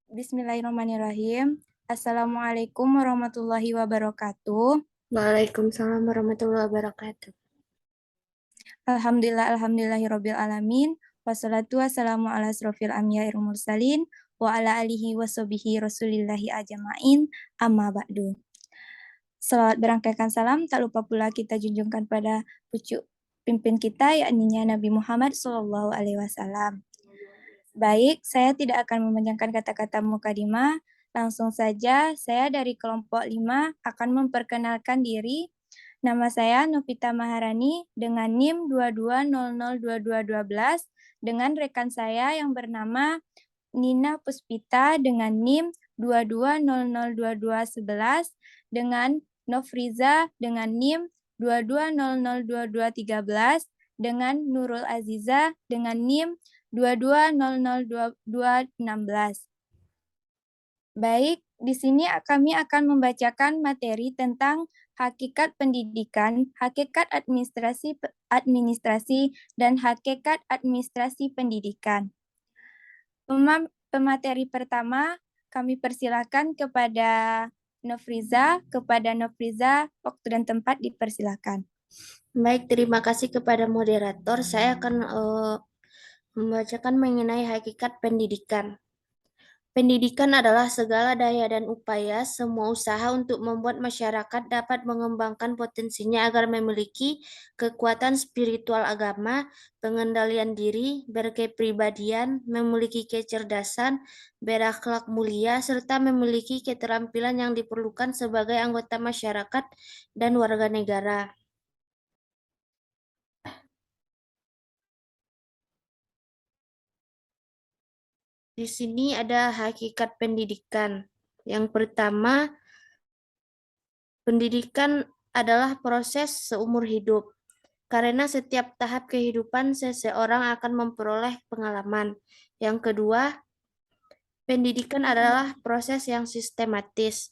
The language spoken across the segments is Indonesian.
Bismillahirrahmanirrahim. Assalamualaikum warahmatullahi wabarakatuh. Waalaikumsalam warahmatullahi wabarakatuh. Alhamdulillahirabbil alamin. Wassalatu wassalamu ala asrofil anbiya'i wal mursalin wa ala alihi washabihi rasulillahi ajmain. Amma ba'du. Selawat berangkaikan salam tak lupa pula kita junjungkan pada pucuk pimpin kita yakni Nabi Muhammad SAW. Baik, saya tidak akan memanjangkan kata-kata mukadimah. Langsung saja, saya dari kelompok 5 akan memperkenalkan diri. Nama saya Novita Maharani dengan NIM 22002212 dengan rekan saya yang bernama Nina Puspita dengan NIM 22002211 dengan Nofriza dengan NIM 22002213 dengan Nurul Aziza dengan NIM 22002216. Baik, di sini kami akan membacakan materi tentang hakikat pendidikan, hakikat administrasi, dan hakikat administrasi pendidikan. Pemateri pertama, kami persilakan kepada Nofriza. Waktu dan tempat dipersilakan. Baik, terima kasih kepada moderator. Saya akan membacakan mengenai hakikat pendidikan. Pendidikan adalah segala daya dan upaya semua usaha untuk membuat masyarakat dapat mengembangkan potensinya agar memiliki kekuatan spiritual agama, pengendalian diri, berkepribadian, memiliki kecerdasan, berakhlak mulia, serta memiliki keterampilan yang diperlukan sebagai anggota masyarakat dan warga negara. Di sini ada hakikat pendidikan. Yang pertama, pendidikan adalah proses seumur hidup. Karena setiap tahap kehidupan seseorang akan memperoleh pengalaman. Yang kedua, pendidikan adalah proses yang sistematis.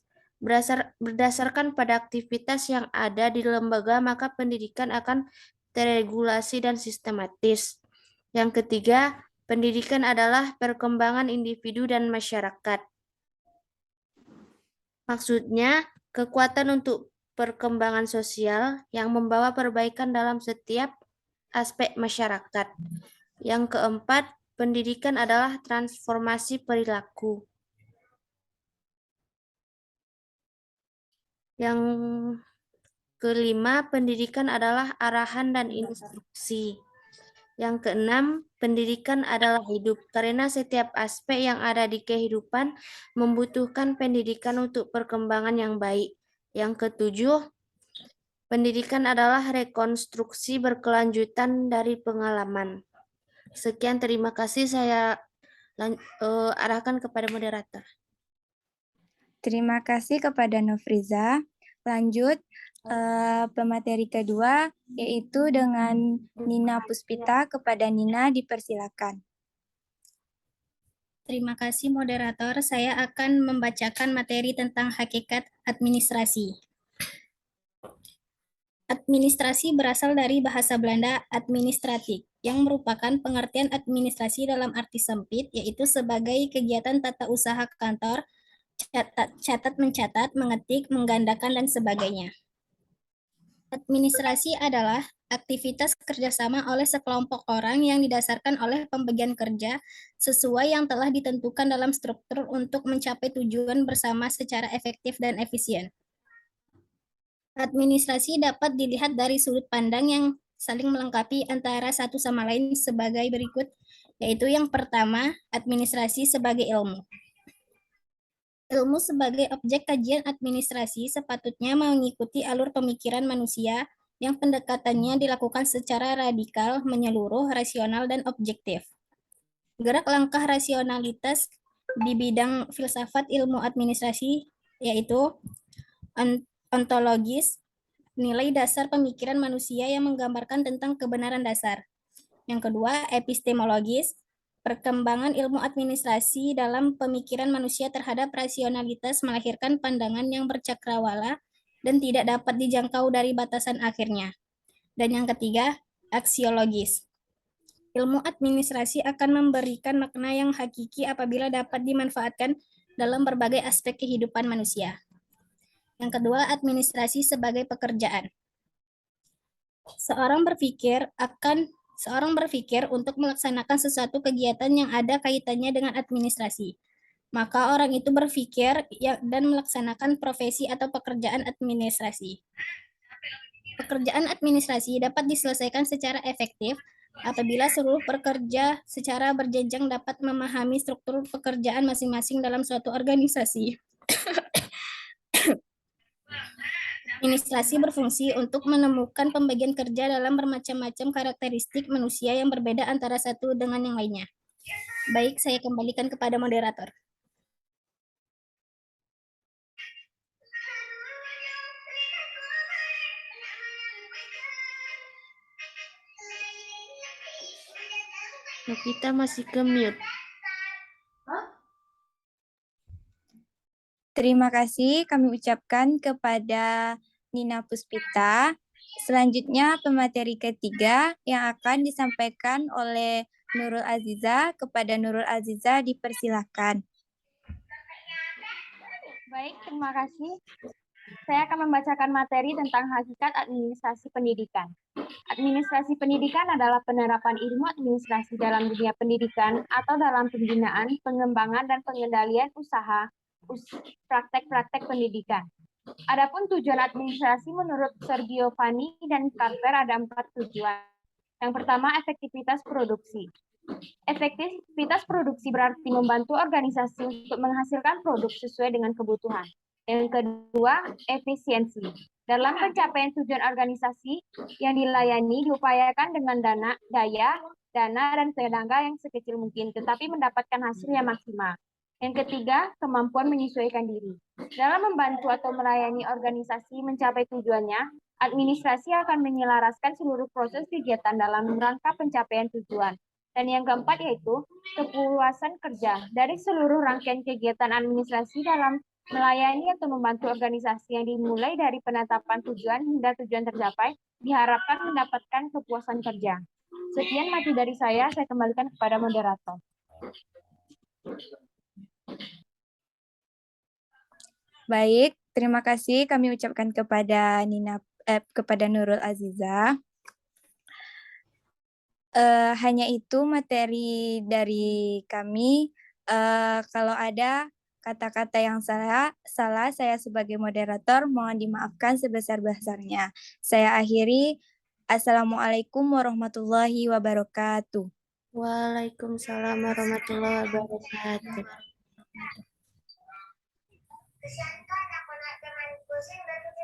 Berdasarkan pada aktivitas yang ada di lembaga, maka pendidikan akan terregulasi dan sistematis. Yang ketiga, pendidikan adalah perkembangan individu dan masyarakat. Maksudnya, kekuatan untuk perkembangan sosial yang membawa perbaikan dalam setiap aspek masyarakat. Yang keempat, pendidikan adalah transformasi perilaku. Yang kelima, pendidikan adalah arahan dan instruksi. Yang keenam, pendidikan adalah hidup, karena setiap aspek yang ada di kehidupan membutuhkan pendidikan untuk perkembangan yang baik. Yang ketujuh, pendidikan adalah rekonstruksi berkelanjutan dari pengalaman. Sekian, terima kasih. Saya arahkan kepada moderator. Terima kasih kepada Nofriza. Lanjut, pemateri kedua, yaitu dengan Nina Puspita. Kepada Nina, dipersilakan. Terima kasih moderator. Saya akan membacakan materi tentang hakikat administrasi. Administrasi berasal dari bahasa Belanda administratie, yang merupakan pengertian administrasi dalam arti sempit, yaitu sebagai kegiatan tata usaha kantor, catat mencatat, mengetik, menggandakan, dan sebagainya. Administrasi adalah aktivitas kerjasama oleh sekelompok orang yang didasarkan oleh pembagian kerja sesuai yang telah ditentukan dalam struktur untuk mencapai tujuan bersama secara efektif dan efisien. Administrasi dapat dilihat dari sudut pandang yang saling melengkapi antara satu sama lain sebagai berikut, yaitu yang pertama, administrasi sebagai ilmu. Ilmu sebagai objek kajian administrasi sepatutnya mengikuti alur pemikiran manusia yang pendekatannya dilakukan secara radikal, menyeluruh, rasional, dan objektif. Gerak langkah rasionalitas di bidang filsafat ilmu administrasi yaitu ontologis, nilai dasar pemikiran manusia yang menggambarkan tentang kebenaran dasar. Yang kedua, epistemologis, perkembangan ilmu administrasi dalam pemikiran manusia terhadap rasionalitas melahirkan pandangan yang bercakrawala dan tidak dapat dijangkau dari batasan akhirnya. Dan yang ketiga, aksiologis. Ilmu administrasi akan memberikan makna yang hakiki apabila dapat dimanfaatkan dalam berbagai aspek kehidupan manusia. Yang kedua, administrasi sebagai pekerjaan. Seorang berpikir untuk melaksanakan sesuatu kegiatan yang ada kaitannya dengan administrasi. Maka orang itu berpikir dan melaksanakan profesi atau pekerjaan administrasi. Pekerjaan administrasi dapat diselesaikan secara efektif apabila seluruh pekerja secara berjenjang dapat memahami struktur pekerjaan masing-masing dalam suatu organisasi. Administrasi berfungsi untuk menemukan pembagian kerja dalam bermacam-macam karakteristik manusia yang berbeda antara satu dengan yang lainnya. Baik, saya kembalikan kepada moderator. Novita masih ke mute. Terima kasih kami ucapkan kepada Nina Puspita. Selanjutnya pemateri ketiga yang akan disampaikan oleh Nurul Aziza. Kepada Nurul Aziza dipersilahkan. Baik, terima kasih. Saya akan membacakan materi tentang hakikat administrasi pendidikan. Administrasi pendidikan adalah penerapan ilmu administrasi dalam dunia pendidikan atau dalam pembinaan, pengembangan, dan pengendalian usaha, praktek-praktek pendidikan. Adapun tujuan administrasi menurut Sergio Vani dan Carver ada 4 tujuan. Yang pertama, efektivitas produksi. Efektivitas produksi berarti membantu organisasi untuk menghasilkan produk sesuai dengan kebutuhan. Yang kedua, efisiensi. Dalam pencapaian tujuan organisasi yang dilayani diupayakan dengan dana, dan tenaga yang sekecil mungkin, tetapi mendapatkan hasil yang maksimal. Yang ketiga, kemampuan menyesuaikan diri. Dalam membantu atau melayani organisasi mencapai tujuannya, administrasi akan menyelaraskan seluruh proses kegiatan dalam rangka pencapaian tujuan. Dan yang keempat yaitu kepuasan kerja. Dari seluruh rangkaian kegiatan administrasi dalam melayani atau membantu organisasi yang dimulai dari penetapan tujuan hingga tujuan tercapai, diharapkan mendapatkan kepuasan kerja. Sekian materi dari saya kembalikan kepada moderator. Baik, terima kasih kami ucapkan kepada kepada Nurul Aziza. Hanya itu materi dari kami. Kalau ada kata-kata yang salah, saya sebagai moderator mohon dimaafkan sebesar-besarnya. Saya akhiri. Assalamualaikum warahmatullahi wabarakatuh. Waalaikumsalam warahmatullahi wabarakatuh.